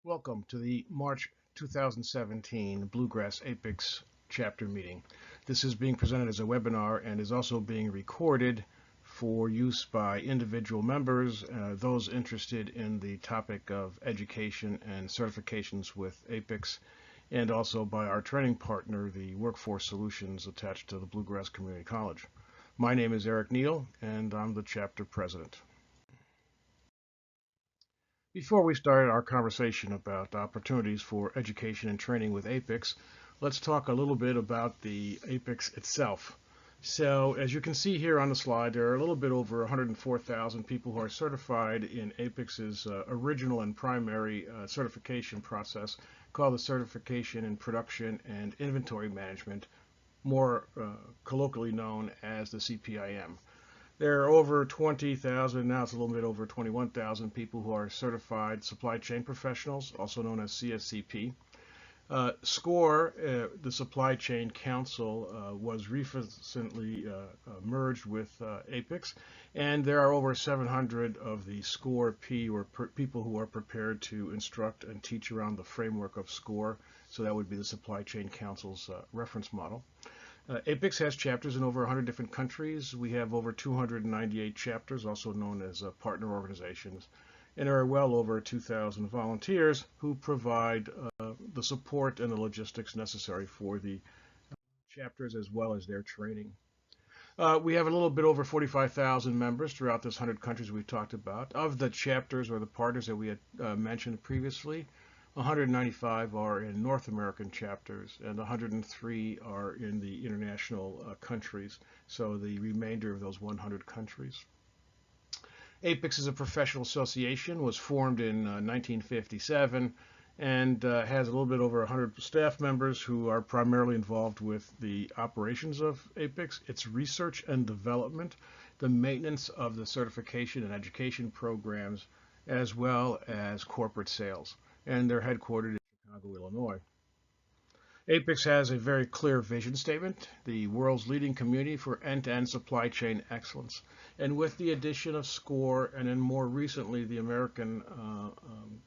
Welcome to the March 2017 Bluegrass APICS chapter meeting. This is being presented as a webinar and is also being recorded for use by individual members, those interested in the topic of education and certifications with APICS, and also by our training partner, the Workforce Solutions attached to the Bluegrass Community College. My name is Eric Neal, and I'm the chapter president. Before we start our conversation about opportunities for education and training with APICS, let's talk a little bit about the APICS itself. So as you can see here on the slide, there are a little bit over 104,000 people who are certified in APICS's original and primary certification process called the Certification in Production and Inventory Management, more colloquially known as the CPIM. There are over 20,000, now it's a little bit over 21,000 people who are certified supply chain professionals, also known as CSCP. SCORE, the Supply Chain Council, was recently merged with APICS, and there are over 700 of the SCORE P, or people who are prepared to instruct and teach around the framework of SCORE, so that would be the Supply Chain Council's reference model. APICS has chapters in over 100 different countries. We have over 298 chapters, also known as partner organizations, and there are well over 2,000 volunteers who provide the support and the logistics necessary for the chapters as well as their training. We have a little bit over 45,000 members throughout this 100 countries we've talked about. Of the chapters or the partners that we had mentioned previously, 195 are in North American chapters and 103 are in the international countries, so the remainder of those 100 countries. APICS is a professional association, was formed in 1957, and has a little bit over 100 staff members who are primarily involved with the operations of APICS, its research and development, the maintenance of the certification and education programs, as well as corporate sales. And they're headquartered in Chicago, Illinois. APICS has a very clear vision statement, the world's leading community for end-to-end supply chain excellence. And with the addition of SCORE, and then more recently the American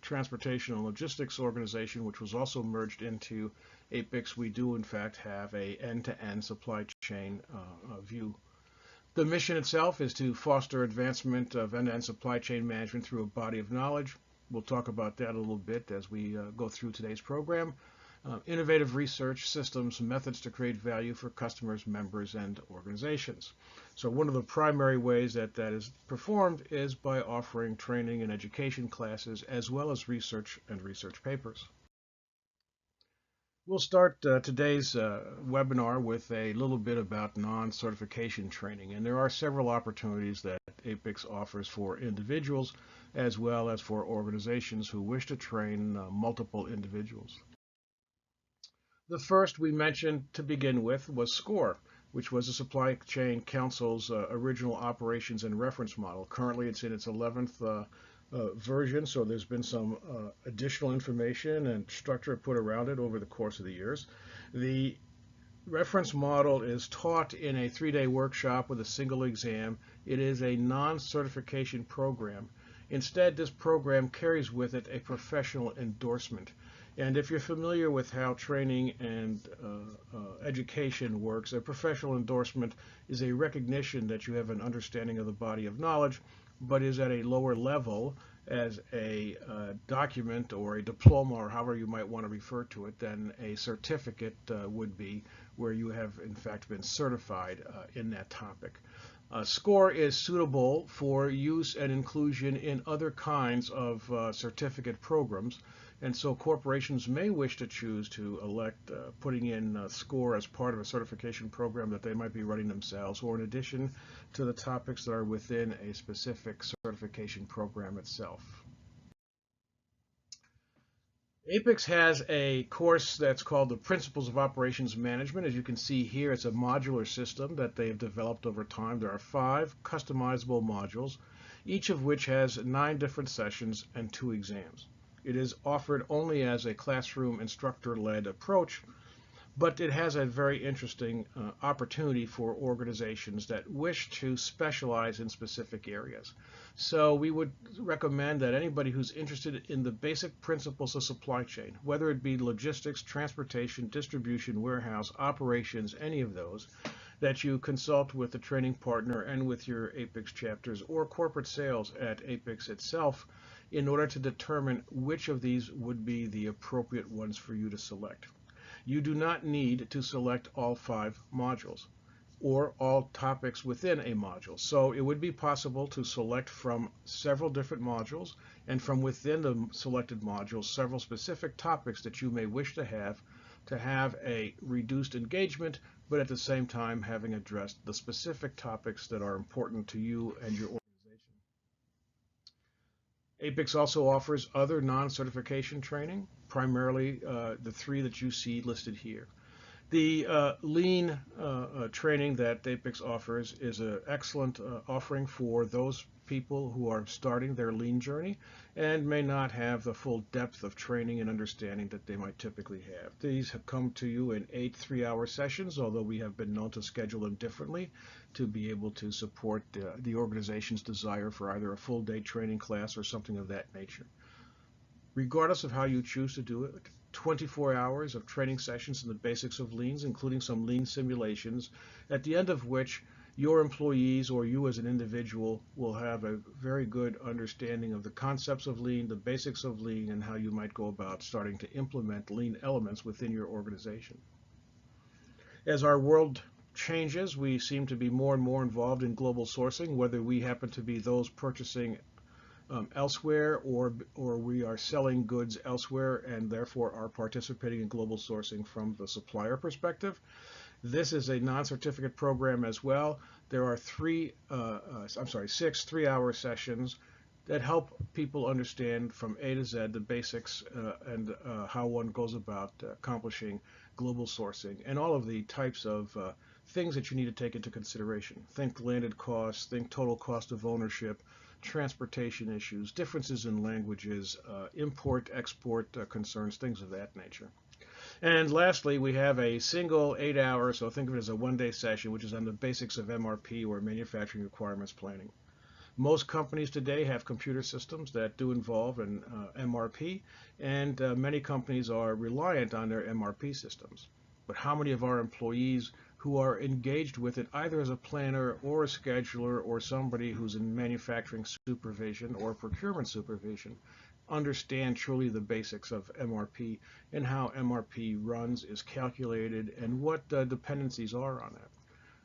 Transportation and Logistics Organization, which was also merged into APICS, we do in fact have a end-to-end supply chain view. The mission itself is to foster advancement of end-to-end supply chain management through a body of knowledge. We'll talk about that a little bit as we go through today's program. Innovative research, systems, methods to create value for customers, members, and organizations. So one of the primary ways that is performed is by offering training and education classes as well as research and research papers. We'll start today's webinar with a little bit about non-certification training, and there are several opportunities that APICS offers for individuals as well as for organizations who wish to train multiple individuals. The first we mentioned to begin with was SCORE, which was the Supply Chain Council's original operations and reference model. Currently it's in its 11th version, so there's been some additional information and structure put around it over the course of the years. The reference model is taught in a 3-day workshop with a single exam. It is a non-certification program. Instead, this program carries with it a professional endorsement. And if you're familiar with how training and education works, a professional endorsement is a recognition that you have an understanding of the body of knowledge, but is at a lower level as a document or a diploma, or however you might want to refer to it, than a certificate would be, where you have in fact been certified in that topic. SCORE is suitable for use and inclusion in other kinds of certificate programs, and so corporations may wish to choose to elect putting in SCORE as part of a certification program that they might be running themselves, or in addition to the topics that are within a specific certification program itself. APICS has a course that's called the Principles of Operations Management. As you can see here, it's a modular system that they have developed over time. There are 5 customizable modules, each of which has 9 different sessions and 2 exams. It is offered only as a classroom instructor-led approach, but it has a very interesting opportunity for organizations that wish to specialize in specific areas. So we would recommend that anybody who's interested in the basic principles of supply chain, whether it be logistics, transportation, distribution, warehouse, operations, any of those, that you consult with the training partner and with your APICS chapters or corporate sales at APICS itself in order to determine which of these would be the appropriate ones for you to select. You do not need to select all 5 modules or all topics within a module. So it would be possible to select from several different modules, and from within the selected modules several specific topics that you may wish to have a reduced engagement, but at the same time having addressed the specific topics that are important to you and your organization. APICS also offers other non-certification training, primarily the 3 that you see listed here. The lean training that APICS offers is an excellent offering for those people who are starting their lean journey and may not have the full depth of training and understanding that they might typically have. These have come to you in 8 3-hour sessions, although we have been known to schedule them differently to be able to support the organization's desire for either a full day training class or something of that nature. Regardless of how you choose to do it, 24 hours of training sessions in the basics of leans, including some lean simulations, at the end of which your employees or you as an individual will have a very good understanding of the concepts of lean, the basics of lean, and how you might go about starting to implement lean elements within your organization. As our world changes, we seem to be more and more involved in global sourcing, whether we happen to be those purchasing elsewhere or we are selling goods elsewhere and therefore are participating in global sourcing from the supplier perspective. This is a non-certificate program as well. There are 6 3-hour sessions that help people understand from A to Z the basics and how one goes about accomplishing global sourcing and all of the types of things that you need to take into consideration. Think landed costs, think total cost of ownership, transportation issues, differences in languages, import-export concerns, things of that nature. And lastly, we have a single 8-hour, so think of it as a one-day session, which is on the basics of MRP, or manufacturing requirements planning. Most companies today have computer systems that do involve an MRP, and many companies are reliant on their MRP systems. But how many of our employees who are engaged with it either as a planner or a scheduler or somebody who's in manufacturing supervision or procurement supervision understand truly the basics of MRP and how MRP runs, is calculated, and what dependencies are on it?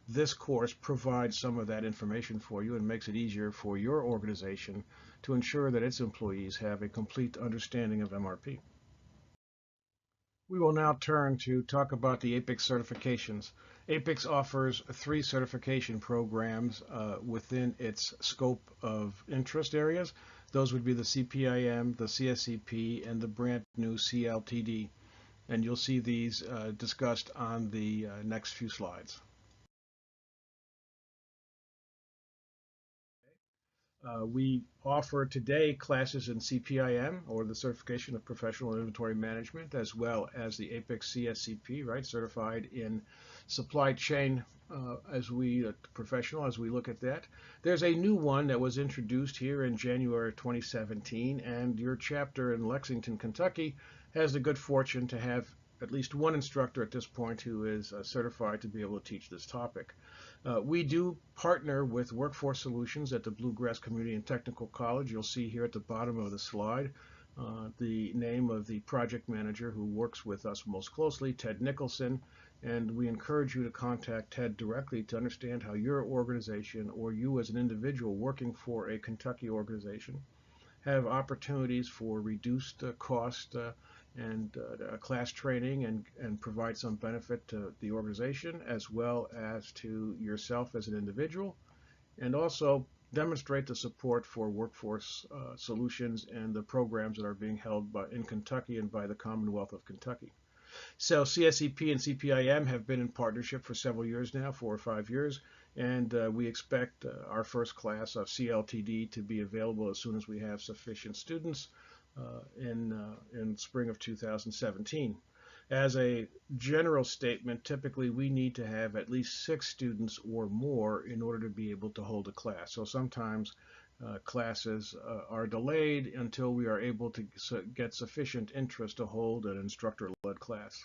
This course provides some of that information for you and makes it easier for your organization to ensure that its employees have a complete understanding of MRP. We will now turn to talk about the APICS certifications. APICS offers 3 certification programs within its scope of interest areas. Those would be the CPIM, the CSCP, and the brand new CLTD. And you'll see these discussed on the next few slides. We offer today classes in CPIM, or the Certification of Professional Inventory Management, as well as the APICS CSCP, right, certified in supply chain as we look at that. There's a new one that was introduced here in January 2017, and your chapter in Lexington, Kentucky has the good fortune to have at least one instructor at this point who is certified to be able to teach this topic. We do partner with Workforce Solutions at the Bluegrass Community and Technical College. You'll see here at the bottom of the slide the name of the project manager who works with us most closely, Ted Nicholson, and we encourage you to contact Ted directly to understand how your organization or you as an individual working for a Kentucky organization have opportunities for reduced cost and class training and provide some benefit to the organization as well as to yourself as an individual, and also demonstrate the support for Workforce Solutions and the programs that are being held in Kentucky and by the Commonwealth of Kentucky. So CSCP and CPIM have been in partnership for several years now, 4 or 5 years, and we expect our first class of CLTD to be available as soon as we have sufficient students in spring of 2017. As a general statement, typically we need to have at least 6 students or more in order to be able to hold a class. So sometimes classes are delayed until we are able to get sufficient interest to hold an instructor-led class.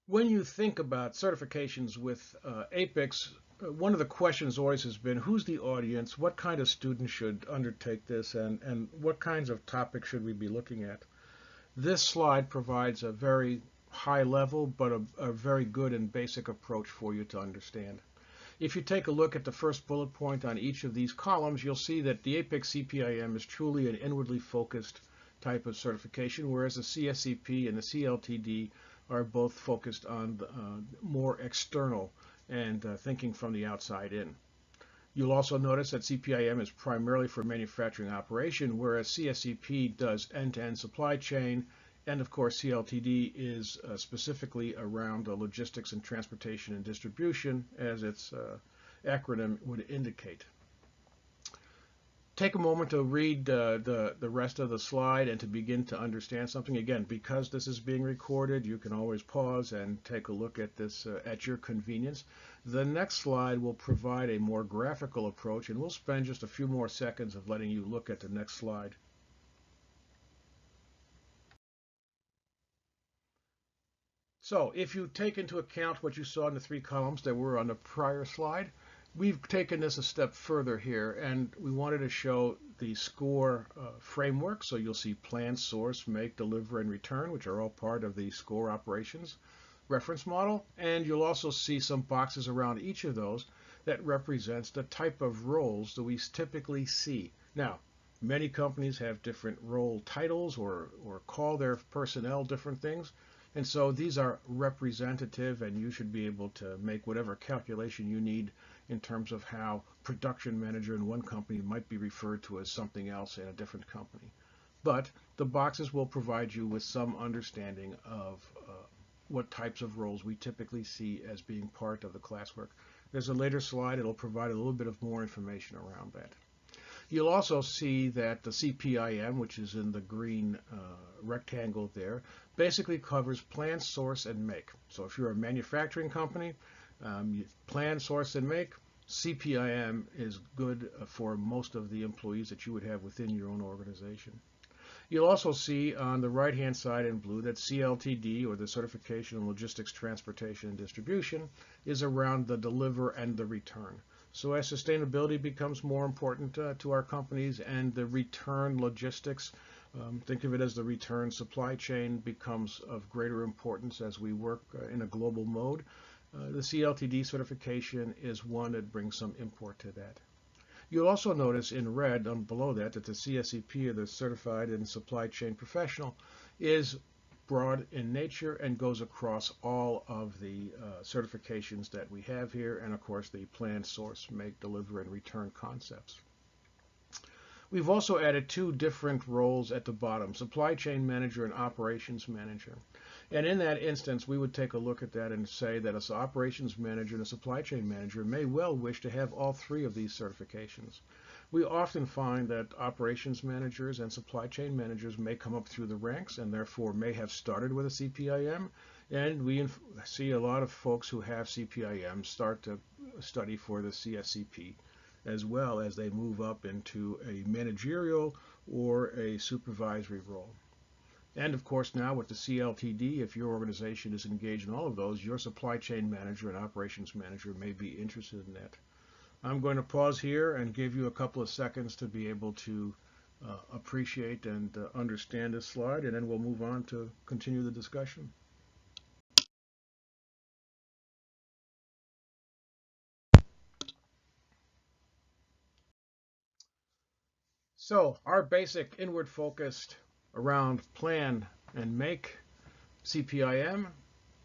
When you think about certifications with APICS, one of the questions always has been, who's the audience? What kind of students should undertake this? And what kinds of topics should we be looking at? This slide provides a very high level, but a very good and basic approach for you to understand. If you take a look at the first bullet point on each of these columns, you'll see that the APICS CPIM is truly an inwardly focused type of certification, whereas the CSCP and the CLTD are both focused on more external and thinking from the outside in. You'll also notice that CPIM is primarily for manufacturing operation, whereas CSCP does end-to-end supply chain, and of course CLTD is specifically around logistics and transportation and distribution, as its acronym would indicate. Take a moment to read the rest of the slide and to begin to understand something. Again, because this is being recorded, you can always pause and take a look at this at your convenience. The next slide will provide a more graphical approach, and we'll spend just a few more seconds of letting you look at the next slide. So if you take into account what you saw in the 3 columns that were on the prior slide, we've taken this a step further here, and we wanted to show the SCORE framework. So you'll see plan, source, make, deliver, and return, which are all part of the SCORE operations reference model. And you'll also see some boxes around each of those that represents the type of roles that we typically see. Now, many companies have different role titles or call their personnel different things. And so these are representative, and you should be able to make whatever calculation you need in terms of how production manager in one company might be referred to as something else in a different company. But the boxes will provide you with some understanding of what types of roles we typically see as being part of the classwork. There's a later slide. It'll provide a little bit of more information around that. You'll also see that the CPIM, which is in the green rectangle there, basically covers plan, source, and make. So if you're a manufacturing company, you plan, source, and make. CPIM is good for most of the employees that you would have within your own organization. You'll also see on the right-hand side in blue that CLTD, or the Certification in Logistics, Transportation, and Distribution, is around the deliver and the return. So as sustainability becomes more important to our companies, and the return logistics, think of it as the return supply chain, becomes of greater importance as we work in a global mode, the CLTD certification is one that brings some import to that. You'll also notice in red below that the CSCP, or the Certified in Supply Chain Professional, is broad in nature and goes across all of the certifications that we have here, and of course the plan, source, make, deliver, and return concepts. We've also added 2 different roles at the bottom, supply chain manager and operations manager. And in that instance, we would take a look at that and say that an operations manager and a supply chain manager may well wish to have all 3 of these certifications. We often find that operations managers and supply chain managers may come up through the ranks and therefore may have started with a CPIM, and we see a lot of folks who have CPIM start to study for the CSCP as well as they move up into a managerial or a supervisory role. And of course now with the CLTD, if your organization is engaged in all of those, your supply chain manager and operations manager may be interested in that. I'm going to pause here and give you a couple of seconds to be able to appreciate and understand this slide, and then we'll move on to continue the discussion. So our basic inward focused around plan and make CPIM,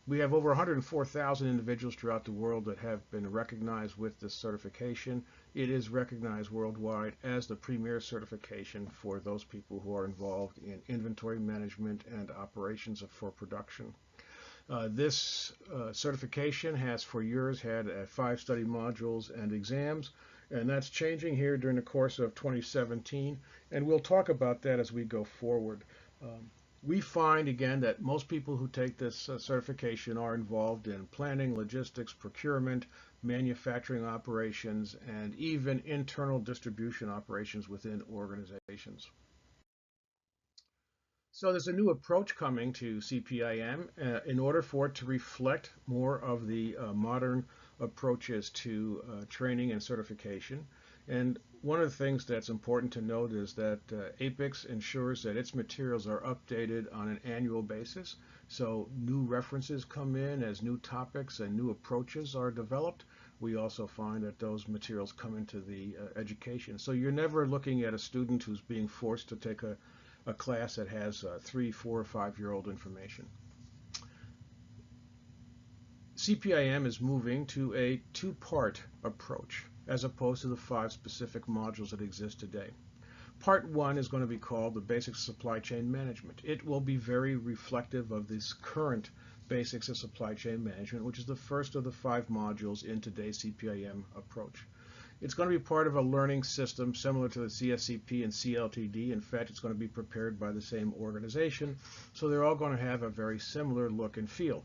we have over 104,000 individuals throughout the world that have been recognized with this certification. It is recognized worldwide as the premier certification for those people who are involved in inventory management and operations for production. This certification has for years had 5 study modules and exams, and that's changing here during the course of 2017, and we'll talk about that as we go forward. We find again that most people who take this certification are involved in planning, logistics, procurement, manufacturing operations, and even internal distribution operations within organizations. So there's a new approach coming to CPIM in order for it to reflect more of the modern approaches to training and certification. And one of the things that's important to note is that APICS ensures that its materials are updated on an annual basis. So new references come in as new topics and new approaches are developed. We also find that those materials come into the education. So you're never looking at a student who's being forced to take a class that has 3, 4, or 5-year-old information. CPIM is moving to a two-part approach as opposed to the 5 specific modules that exist today. Part 1 is going to be called the Basics of Supply Chain Management. It will be very reflective of this current Basics of Supply Chain Management, which is the first of the 5 modules in today's CPIM approach. It's going to be part of a learning system similar to the CSCP and CLTD. In fact, it's going to be prepared by the same organization, so they're all going to have a very similar look and feel.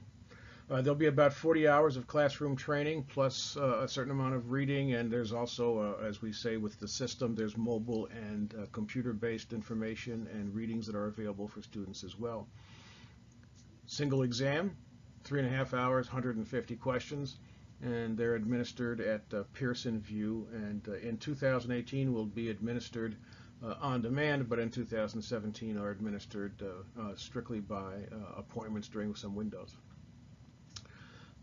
There'll be about 40 hours of classroom training plus a certain amount of reading, and there's also, as we say with the system, there's mobile and computer-based information and readings that are available for students as well. Single exam, 3.5 hours, 150 questions. And they're administered at Pearson VUE, and in 2018 will be administered on demand, but in 2017 are administered strictly by appointments during some windows.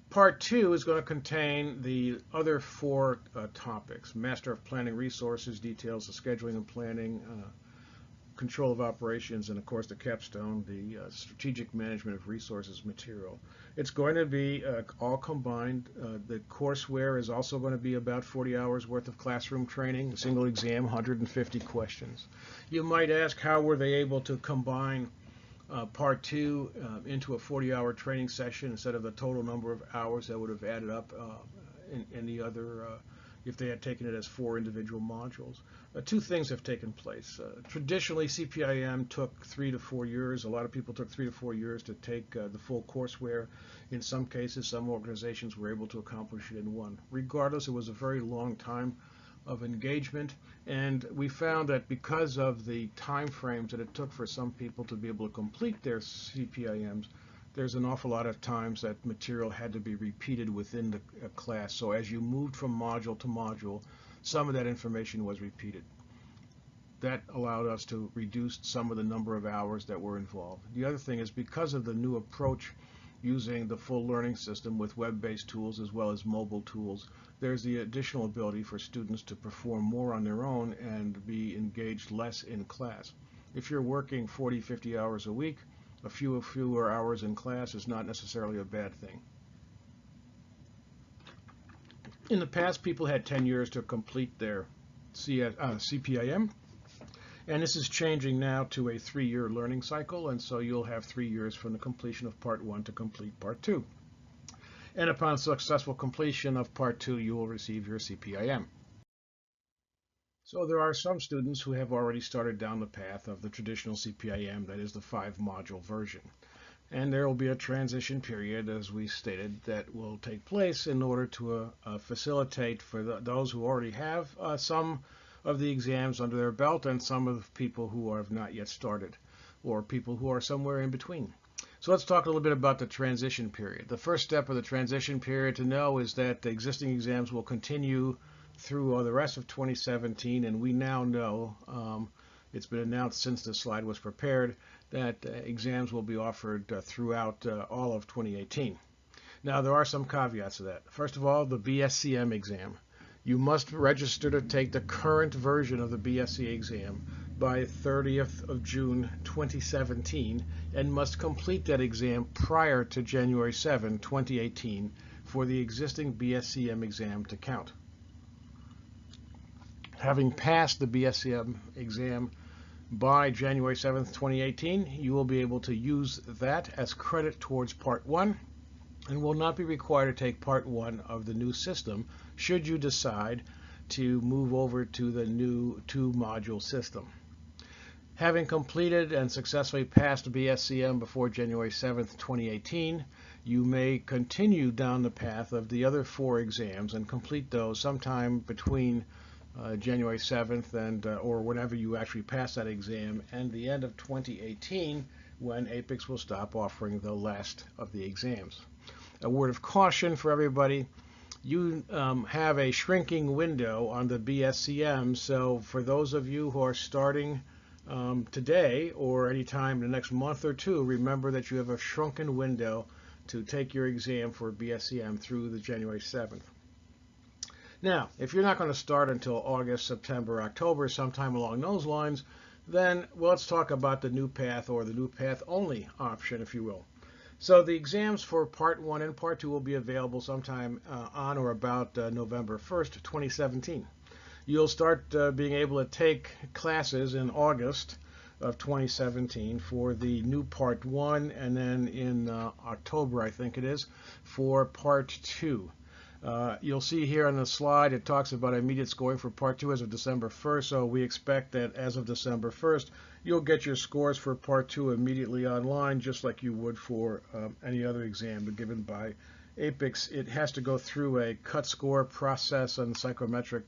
Part 2 is going to contain the other 4 topics: Master of Planning Resources, details of scheduling and planning, control of operations, and of course the capstone, the strategic management of resources material. It's going to be all combined. The courseware is also going to be about 40 hours worth of classroom training, a single exam, 150 questions. You might ask, how were they able to combine part 2 into a 40-hour training session instead of the total number of hours that would have added up in the other if they had taken it as 4 individual modules. 2 things have taken place. Traditionally, CPIM took 3 to 4 years. A lot of people took 3 to 4 years to take the full courseware. In some cases, some organizations were able to accomplish it in 1. Regardless, it was a very long time of engagement, and we found that because of the time frames that it took for some people to be able to complete their CPIMs, there's an awful lot of times that material had to be repeated within the class. So as you moved from module to module, some of that information was repeated. That allowed us to reduce some of the number of hours that were involved. The other thing is, because of the new approach using the full learning system with web-based tools as well as mobile tools, there's the additional ability for students to perform more on their own and be engaged less in class. If you're working 40, 50 hours a week, a fewer hours in class is not necessarily a bad thing. In the past, people had 10 years to complete their CPIM, and this is changing now to a 3-year learning cycle, and so you'll have 3 years from the completion of Part 1 to complete Part 2. And upon successful completion of Part 2, you will receive your CPIM. So there are some students who have already started down the path of the traditional CPIM, that is the 5-module version. And there will be a transition period, as we stated, that will take place in order to facilitate for those who already have some of the exams under their belt and some of the people who have not yet started, or people who are somewhere in between. So let's talk a little bit about the transition period. The first step of the transition period to know is that the existing exams will continue through the rest of 2017, and we now know, it's been announced since this slide was prepared, that exams will be offered throughout all of 2018. Now, there are some caveats to that. First of all, the BSCM exam. You must register to take the current version of the BSc exam by 30th of June 2017 and must complete that exam prior to January 7, 2018 for the existing BSCM exam to count. Having passed the BSCM exam by January 7th, 2018, you will be able to use that as credit towards Part 1 and will not be required to take Part 1 of the new system should you decide to move over to the new 2-module system. Having completed and successfully passed BSCM before January 7th, 2018, you may continue down the path of the other 4 exams and complete those sometime between January 7th and or whenever you actually pass that exam and the end of 2018, when APICS will stop offering the last of the exams. A word of caution for everybody: you have a shrinking window on the BSCM, so for those of you who are starting today or anytime in the next month or two, remember that you have a shrunken window to take your exam for BSCM through the January 7th. Now, if you're not going to start until August, September, October, sometime along those lines, then let's talk about the new path, or the new path only option, if you will. So the exams for Part 1 and Part 2 will be available sometime on or about November 1st, 2017. You'll start being able to take classes in August of 2017 for the new Part 1, and then in October, I think it is, for Part 2. You'll see here on the slide it talks about immediate scoring for Part 2 as of December 1st, so we expect that as of December 1st, you'll get your scores for Part 2 immediately online, just like you would for any other exam given by APICS. It has to go through a cut score process and psychometric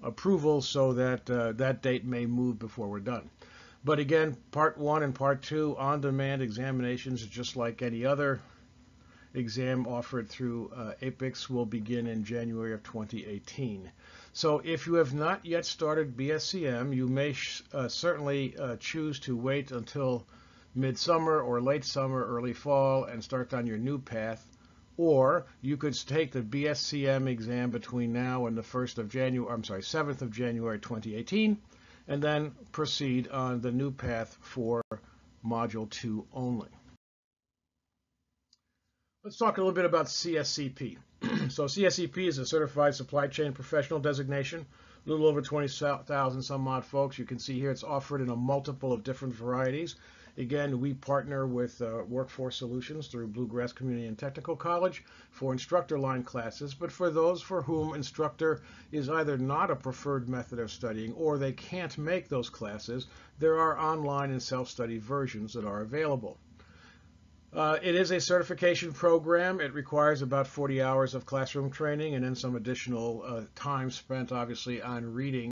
approval, so that that date may move before we're done. But again, Part 1 and Part 2 on-demand examinations, just like any other exam offered through APICS, will begin in January of 2018. So if you have not yet started BSCM, you may certainly choose to wait until midsummer or late summer, early fall, and start on your new path. Or you could take the BSCM exam between now and the 7th of January 2018, and then proceed on the new path for Module 2 only. Let's talk a little bit about CSCP. So CSCP is a Certified Supply Chain Professional designation, a little over 20,000 some odd folks. You can see here it's offered in a multiple of different varieties. Again, we partner with Workforce Solutions through Bluegrass Community and Technical College for instructor line classes, but for those for whom instructor is either not a preferred method of studying or they can't make those classes, there are online and self-study versions that are available. It is a certification program. It requires about 40 hours of classroom training and then some additional time spent, obviously, on reading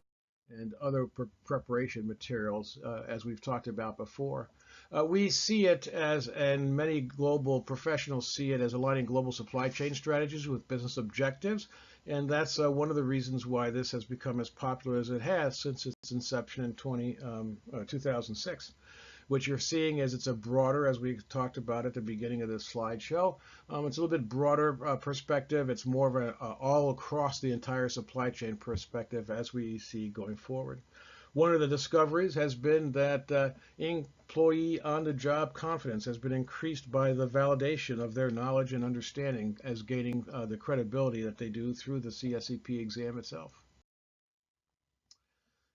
and other preparation materials, as we've talked about before. We see it as, and many global professionals see it as, aligning global supply chain strategies with business objectives, and that's one of the reasons why this has become as popular as it has since its inception in 2006. What you're seeing is it's a broader, as we talked about at the beginning of this slideshow, it's a little bit broader perspective. It's more of an all across the entire supply chain perspective as we see going forward. One of the discoveries has been that employee on-the-job confidence has been increased by the validation of their knowledge and understanding as gaining the credibility that they do through the CSCP exam itself.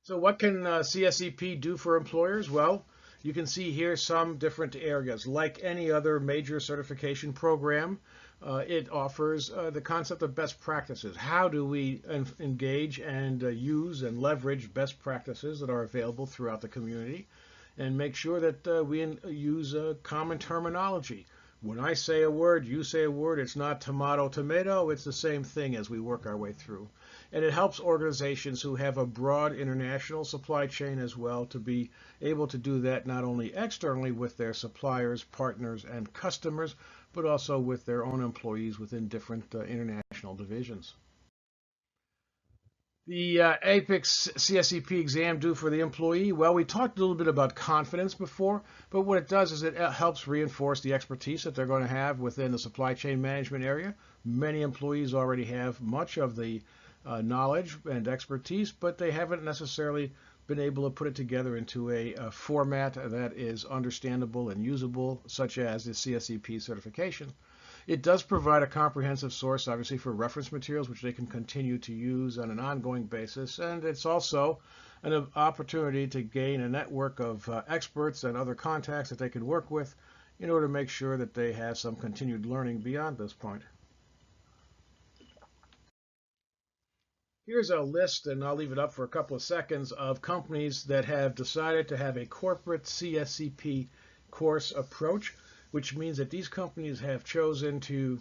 So what can CSCP do for employers? Well, you can see here some different areas. Like any other major certification program, it offers the concept of best practices. How do we engage and use and leverage best practices that are available throughout the community, and make sure that we use common terminology. When I say a word, you say a word. It's not tomato, tomato. It's the same thing as we work our way through. And it helps organizations who have a broad international supply chain as well to be able to do that not only externally with their suppliers, partners, and customers, but also with their own employees within different international divisions. The APICS CSCP exam due for the employee, well, we talked a little bit about confidence before, but what it does is it helps reinforce the expertise that they're going to have within the supply chain management area. Many employees already have much of the knowledge and expertise, but they haven't necessarily been able to put it together into a format that is understandable and usable, such as the CSCP certification. It does provide a comprehensive source, obviously, for reference materials, which they can continue to use on an ongoing basis. And it's also an opportunity to gain a network of experts and other contacts that they can work with in order to make sure that they have some continued learning beyond this point. Here's a list, and I'll leave it up for a couple of seconds, of companies that have decided to have a corporate CSCP course approach, which means that these companies have chosen to,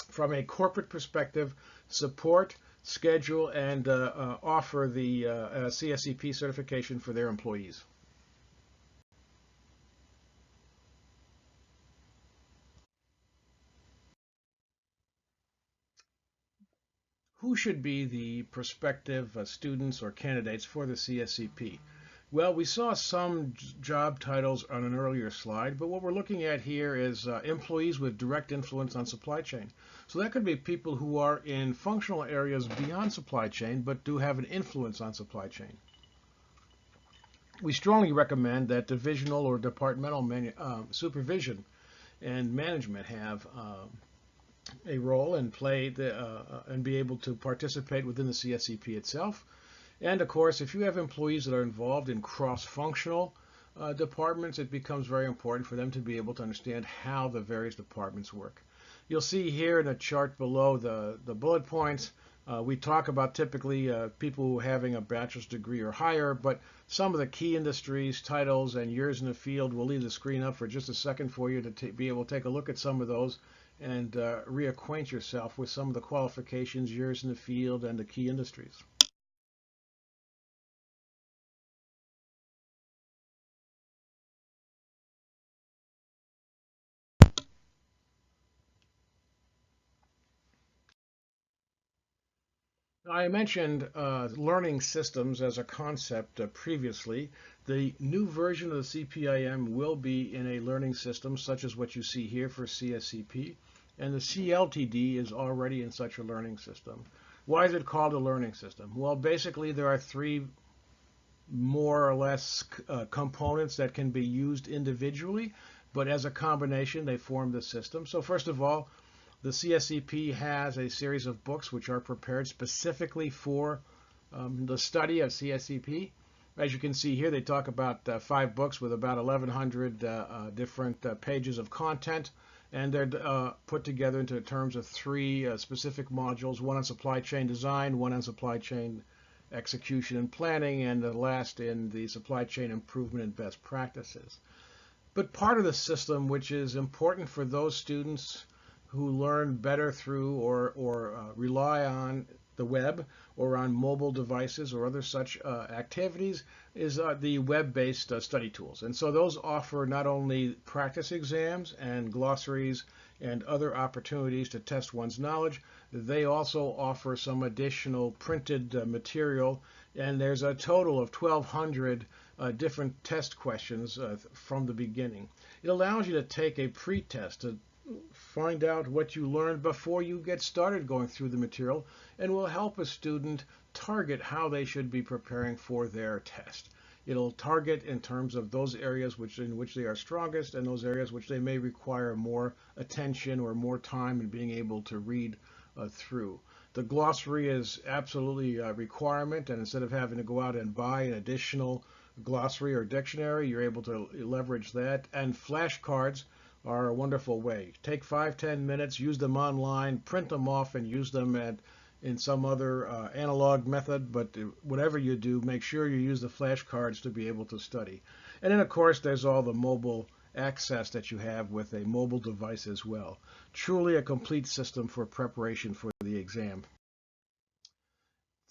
from a corporate perspective, support, schedule, and offer the CSCP certification for their employees. Who should be the prospective students or candidates for the CSCP? Well, we saw some job titles on an earlier slide, but what we're looking at here is employees with direct influence on supply chain. So that could be people who are in functional areas beyond supply chain, but do have an influence on supply chain. We strongly recommend that divisional or departmental supervision and management have a role and play and be able to participate within the CSCP itself. And of course, if you have employees that are involved in cross-functional departments, it becomes very important for them to be able to understand how the various departments work. You'll see here in the chart below the bullet points. We talk about typically people having a bachelor's degree or higher, but some of the key industries, titles, and years in the field, we'll leave the screen up for just a second for you to be able to take a look at some of those and reacquaint yourself with some of the qualifications, years in the field, and the key industries. I mentioned learning systems as a concept previously. The new version of the CPIM will be in a learning system such as what you see here for CSCP, and the CLTD is already in such a learning system. Why is it called a learning system? Well, basically there are three more or less components that can be used individually, but as a combination they form the system. So first of all, the CSCP has a series of books which are prepared specifically for the study of CSCP. As you can see here, they talk about 5 books with about 1,100 different pages of content, and they're put together into terms of 3 specific modules, one on supply chain design, one on supply chain execution and planning, and the last in the supply chain improvement and best practices. But part of the system which is important for those students who learn better through or rely on the web or on mobile devices or other such activities is the web-based study tools. And so those offer not only practice exams and glossaries and other opportunities to test one's knowledge, they also offer some additional printed material, and there's a total of 1,200 different test questions from the beginning. It allows you to take a pre-test to find out what you learned before you get started going through the material, and will help a student target how they should be preparing for their test. It'll target in terms of those areas in which they are strongest and those areas which they may require more attention or more time in being able to read through. The glossary is absolutely a requirement, and instead of having to go out and buy an additional glossary or dictionary, you're able to leverage that. And flashcards are a wonderful way. Take 5-10 minutes, use them online, print them off, and use them in some other analog method, but whatever you do, make sure you use the flashcards to be able to study. And then, of course, there's all the mobile access that you have with a mobile device as well. Truly a complete system for preparation for the exam.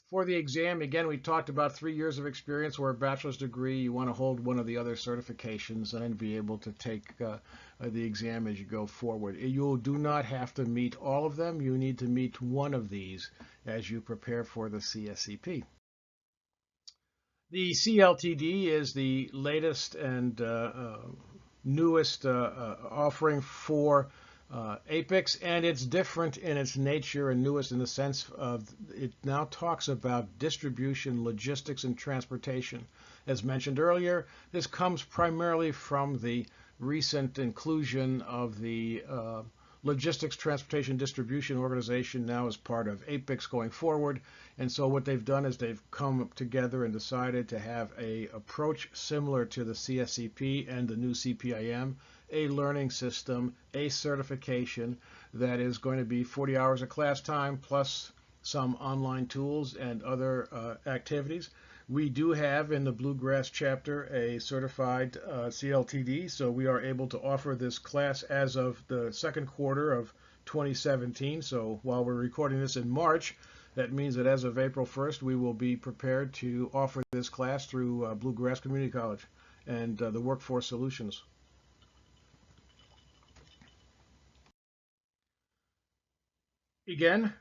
For the exam, again, we talked about 3 years of experience or a bachelor's degree. You want to hold one of the other certifications and then be able to take the exam as you go forward. You do not have to meet all of them. You need to meet one of these as you prepare for the CSCP. The CLTD is the latest and newest offering for APICS, and it's different in its nature and newest in the sense of it now talks about distribution, logistics, and transportation. As mentioned earlier, this comes primarily from the recent inclusion of the Logistics, Transportation, Distribution Organization now as part of APICS going forward. And so what they've done is they've come together and decided to have an approach similar to the CSCP and the new CPIM, a learning system, a certification that is going to be 40 hours of class time plus some online tools and other activities. We do have in the Bluegrass chapter a certified CLTD, so we are able to offer this class as of the second quarter of 2017. So while we're recording this in March, that means that as of April 1st, we will be prepared to offer this class through Bluegrass Community College and the Workforce Solutions. Again,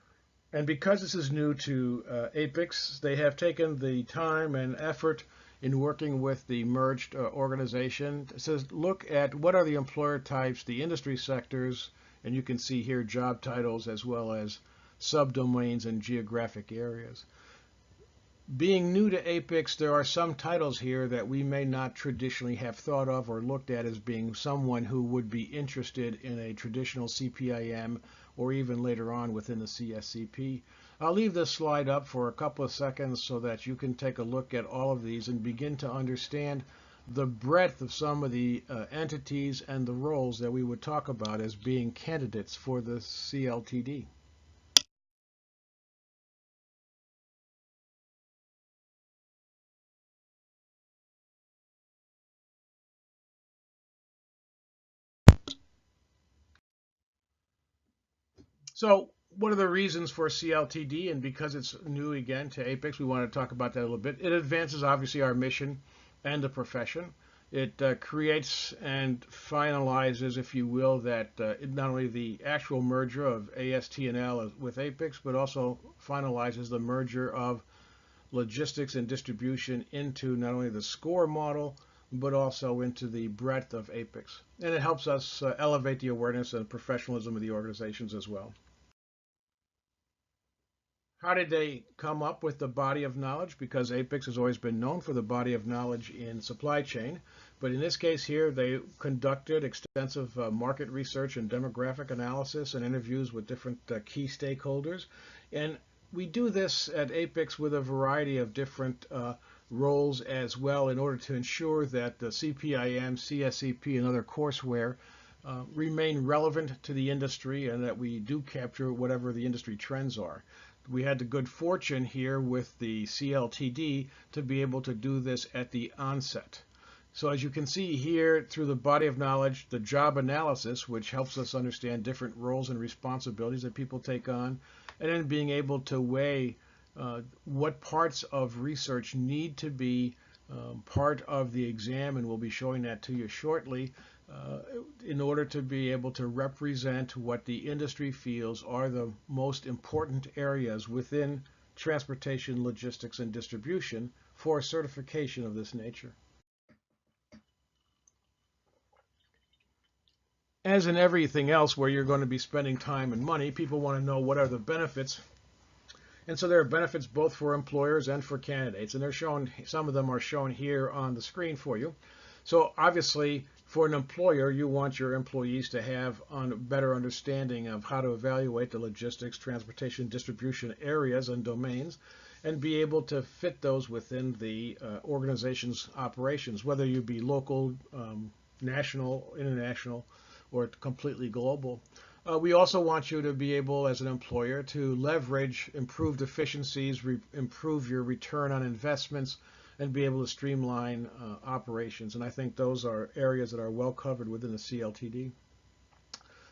and because this is new to APICS, they have taken the time and effort in working with the merged organization to look at what are the employer types, the industry sectors, and you can see here job titles as well as subdomains and geographic areas. Being new to APICS, there are some titles here that we may not traditionally have thought of or looked at as being someone who would be interested in a traditional CPIM or even later on within the CSCP. I'll leave this slide up for a couple of seconds so that you can take a look at all of these and begin to understand the breadth of some of the entities and the roles that we would talk about as being candidates for the CLTD. So what are the reasons for CLTD? And because it's new again to APICS, we want to talk about that a little bit. It advances obviously our mission and the profession. It creates and finalizes, if you will, that not only the actual merger of AST&L with APICS, but also finalizes the merger of logistics and distribution into not only the SCORE model, but also into the breadth of APICS. And it helps us elevate the awareness and professionalism of the organizations as well. How did they come up with the body of knowledge? Because APICS has always been known for the body of knowledge in supply chain. But in this case here, they conducted extensive market research and demographic analysis and interviews with different key stakeholders. And we do this at APICS with a variety of different roles as well in order to ensure that the CPIM, CSCP, and other courseware remain relevant to the industry and that we do capture whatever the industry trends are. We had the good fortune here with the CLTD to be able to do this at the onset. So as you can see here through the body of knowledge, the job analysis, which helps us understand different roles and responsibilities that people take on, and then being able to weigh what parts of research need to be part of the exam, and we'll be showing that to you shortly, in order to be able to represent what the industry feels are the most important areas within transportation, logistics, and distribution for certification of this nature. As in everything else where you're going to be spending time and money, people want to know what are the benefits. And so there are benefits both for employers and for candidates, and they're shown, some of them are shown here on the screen for you. So obviously, for an employer, you want your employees to have a better understanding of how to evaluate the logistics, transportation, distribution areas and domains, and be able to fit those within the organization's operations, whether you be local, national, international, or completely global. We also want you to be able, as an employer, to leverage improved efficiencies, improve your return on investments, and be able to streamline operations. And I think those are areas that are well covered within the CLTD.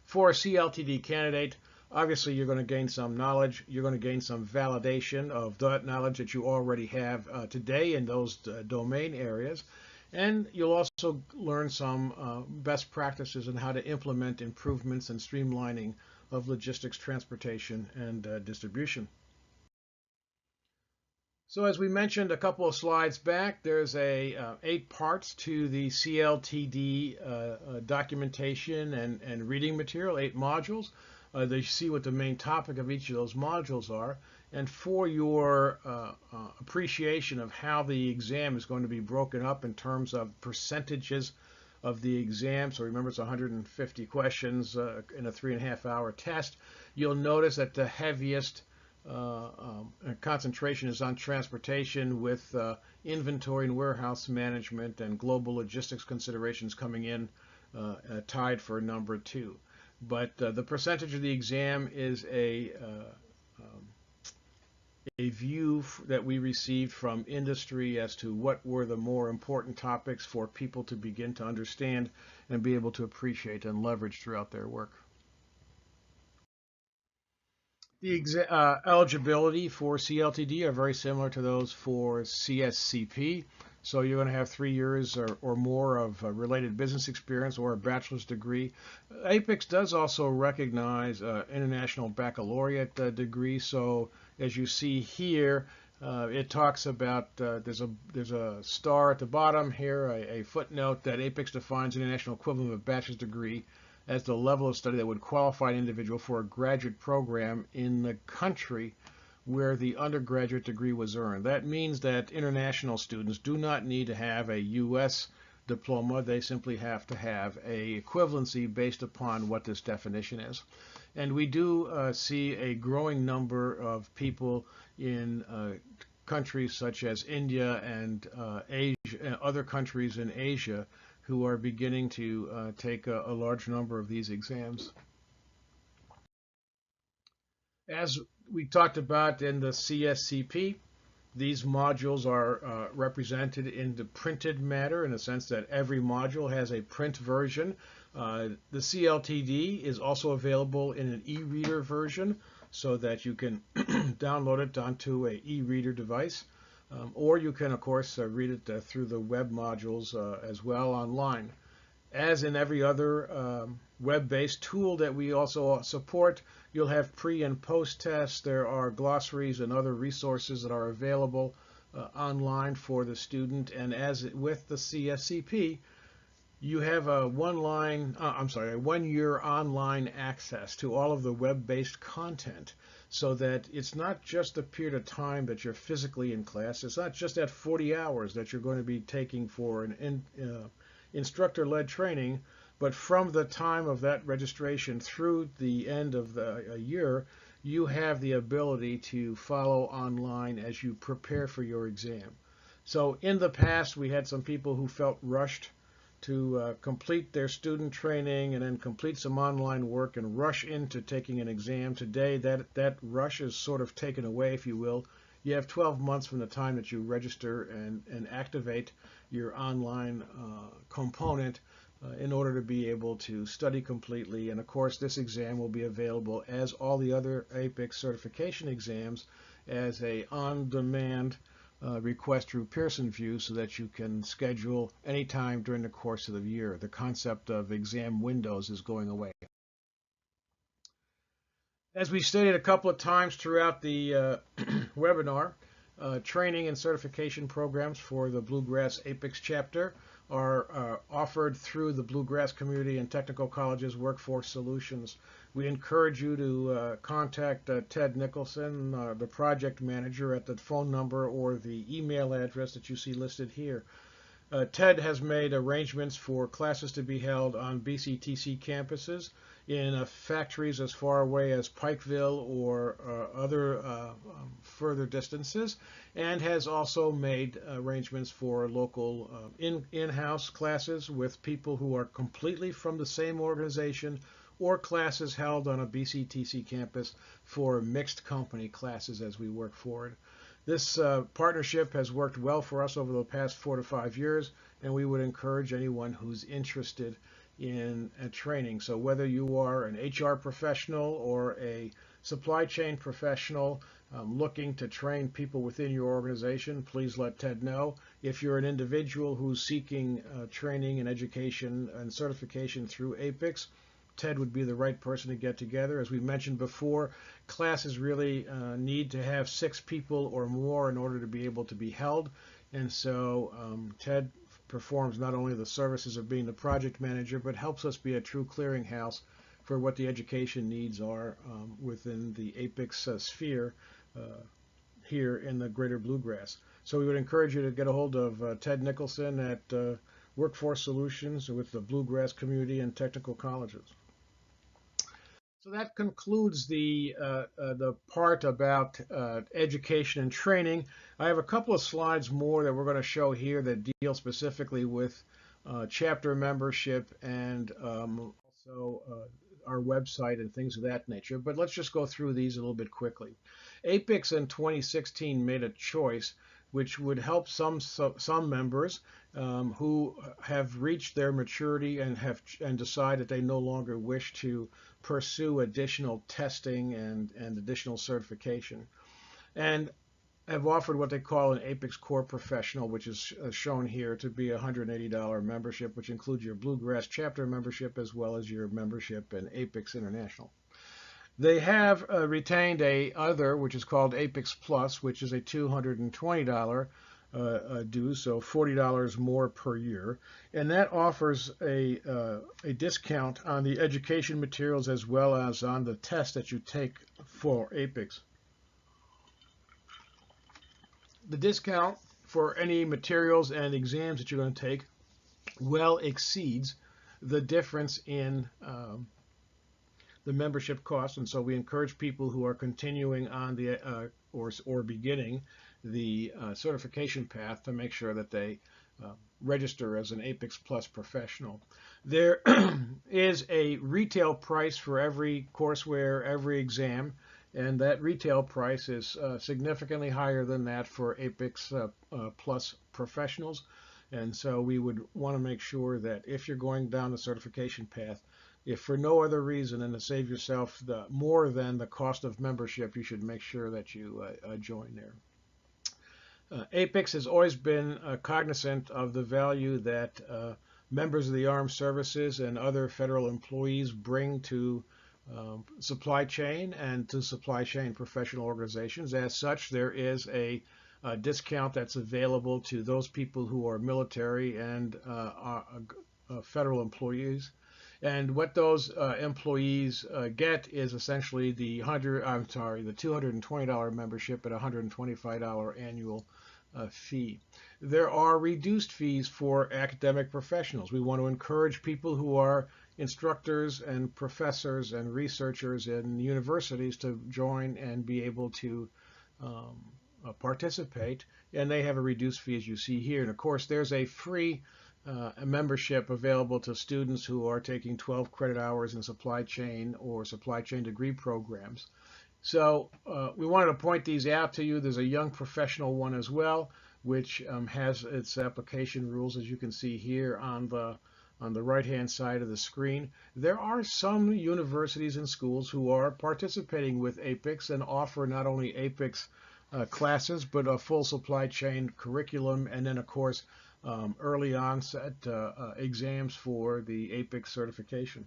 For a CLTD candidate, obviously you're going to gain some knowledge. You're going to gain some validation of that knowledge that you already have today in those domain areas. And you'll also learn some best practices on how to implement improvements and streamlining of logistics, transportation, and distribution. So as we mentioned a couple of slides back, there's 8 parts to the CLTD documentation and reading material, 8 modules. They see what the main topic of each of those modules are. And for your appreciation of how the exam is going to be broken up in terms of percentages of the exam, so remember it's 150 questions in a 3.5-hour test, you'll notice that the heaviest concentration is on transportation, with inventory and warehouse management and global logistics considerations coming in tied for number 2. But the percentage of the exam is a view that we received from industry as to what were the more important topics for people to begin to understand and be able to appreciate and leverage throughout their work. The eligibility for CLTD are very similar to those for CSCP. So you're going to have 3 years or more of related business experience or a bachelor's degree. APICS does also recognize international baccalaureate degree. So as you see here, it talks about there's a star at the bottom here, a footnote that APICS defines international equivalent of a bachelor's degree as the level of study that would qualify an individual for a graduate program in the country where the undergraduate degree was earned. That means that international students do not need to have a U.S. diploma. They simply have to have a equivalency based upon what this definition is. And we do see a growing number of people in countries such as India and Asia, other countries in Asia, who are beginning to take a large number of these exams. As we talked about in the CSCP, these modules are represented in the printed matter in the sense that every module has a print version. The CLTD is also available in an e-reader version so that you can download it onto an e-reader device. Or you can, of course, read it through the web modules as well online. As in every other web-based tool that we also support, you'll have pre and post tests. There are glossaries and other resources that are available online for the student. And as with the CSCP, you have a 1-year online access to all of the web-based content, so that it's not just a period of time that you're physically in class. It's not just that 40 hours that you're going to be taking for an instructor-led training, but from the time of that registration through the end of the year, you have the ability to follow online as you prepare for your exam. So in the past, we had some people who felt rushed to complete their student training and then complete some online work and rush into taking an exam. Today, that rush is sort of taken away, if you will. You have 12 months from the time that you register and activate your online component in order to be able to study completely. And of course, this exam will be available, as all the other APICS certification exams, as a on-demand request through Pearson VUE, so that you can schedule any time during the course of the year. The concept of exam windows is going away. As we stated a couple of times throughout the webinar, training and certification programs for the Bluegrass APICS chapter are offered through the Bluegrass Community and Technical Colleges Workforce Solutions. We encourage you to contact Ted Nicholson, the project manager, at the phone number or the email address that you see listed here. Ted has made arrangements for classes to be held on BCTC campuses in factories as far away as Pikeville or other further distances, and has also made arrangements for local in-house classes with people who are completely from the same organization, or classes held on a BCTC campus for mixed company classes as we work forward. This partnership has worked well for us over the past 4 to 5 years, and we would encourage anyone who's interested in training. So whether you are an HR professional or a supply chain professional looking to train people within your organization, please let Ted know. If you're an individual who's seeking training and education and certification through APICS, Ted would be the right person to get together. As we mentioned before, classes really need to have 6 people or more in order to be able to be held. And so Ted performs not only the services of being the project manager, but helps us be a true clearinghouse for what the education needs are within the APICS sphere here in the greater Bluegrass. So we would encourage you to get a hold of Ted Nicholson at Workforce Solutions with the Bluegrass Community and Technical Colleges. So that concludes the part about education and training. I have a couple of slides more that we're going to show here that deal specifically with chapter membership and also our website and things of that nature. But let's just go through these a little bit quickly. APICS in 2016 made a choice which would help some members who have reached their maturity and decide that they no longer wish to pursue additional testing and additional certification, and have offered what they call an APICS Core Professional, which is shown here to be a $180 membership, which includes your Bluegrass Chapter membership as well as your membership in APICS International. They have retained a other, which is called APICS Plus, which is a $220 due, so $40 more per year, and that offers a discount on the education materials as well as on the test that you take for APICS. The discount for any materials and exams that you're going to take well exceeds the difference in the membership cost, and so we encourage people who are continuing on the or beginning the certification path to make sure that they register as an APICS Plus professional. There is a retail price for every courseware, every exam, and that retail price is significantly higher than that for APICS Plus professionals. And so we would want to make sure that if you're going down the certification path, if for no other reason than to save yourself more than the cost of membership, you should make sure that you join there. APICS has always been cognizant of the value that members of the armed services and other federal employees bring to supply chain and to supply chain professional organizations. As such, there is a discount that's available to those people who are military and federal employees. And what those employees get is essentially the $220 membership at $125 annual fee. There are reduced fees for academic professionals. We want to encourage people who are instructors and professors and researchers in universities to join and be able to participate, and they have a reduced fee as you see here. And of course, there's a free membership available to students who are taking 12 credit hours in supply chain or supply chain degree programs. So we wanted to point these out to you. There's a young professional one as well, which has its application rules, as you can see here on the right-hand side of the screen. There are some universities and schools who are participating with APICS and offer not only APICS classes, but a full supply chain curriculum, and then, of course, early onset exams for the APICS certification.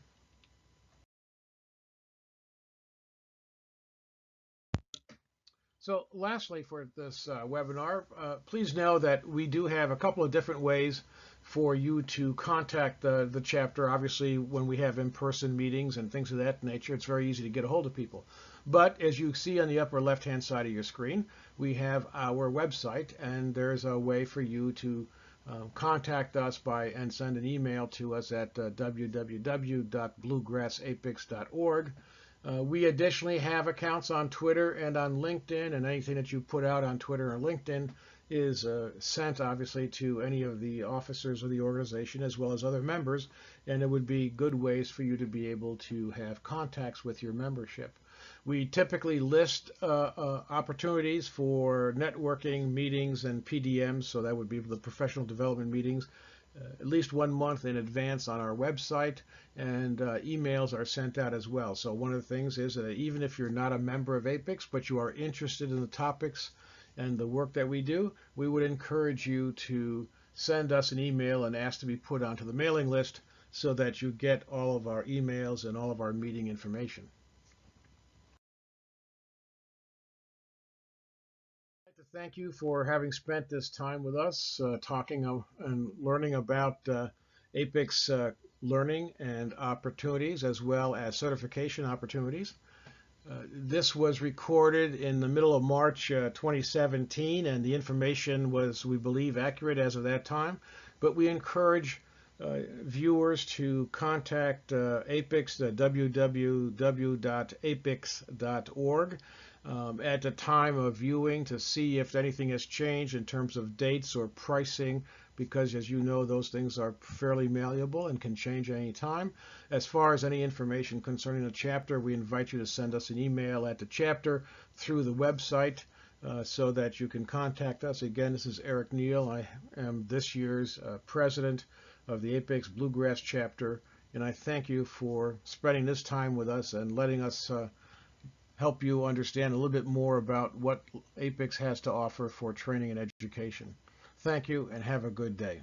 So lastly for this webinar, please know that we do have a couple of different ways for you to contact the chapter. Obviously, when we have in-person meetings and things of that nature, it's very easy to get a hold of people. But as you see on the upper left-hand side of your screen, we have our website, and there's a way for you to contact us and send an email to us at www.bluegrassapics.org. We additionally have accounts on Twitter and on LinkedIn, and anything that you put out on Twitter or LinkedIn is sent, obviously, to any of the officers of the organization as well as other members, and it would be good ways for you to be able to have contacts with your membership. We typically list opportunities for networking meetings and PDMs, so that would be the professional development meetings, at least 1 month in advance on our website, and emails are sent out as well. So one of the things is that even if you're not a member of APICS, but you are interested in the topics and the work that we do, we would encourage you to send us an email and ask to be put onto the mailing list so that you get all of our emails and all of our meeting information. Thank you for having spent this time with us talking and learning about APICS learning and opportunities as well as certification opportunities. This was recorded in the middle of March 2017, and the information was, we believe, accurate as of that time, but we encourage viewers to contact APICS, www.apics.org. At the time of viewing to see if anything has changed in terms of dates or pricing because, as you know, those things are fairly malleable and can change at any time. As far as any information concerning the chapter, we invite you to send us an email at the chapter through the website so that you can contact us. Again, this is Eric Neal. I am this year's president of the APICS Bluegrass Chapter, and I thank you for spending this time with us and letting us help you understand a little bit more about what APICS has to offer for training and education. Thank you, and have a good day.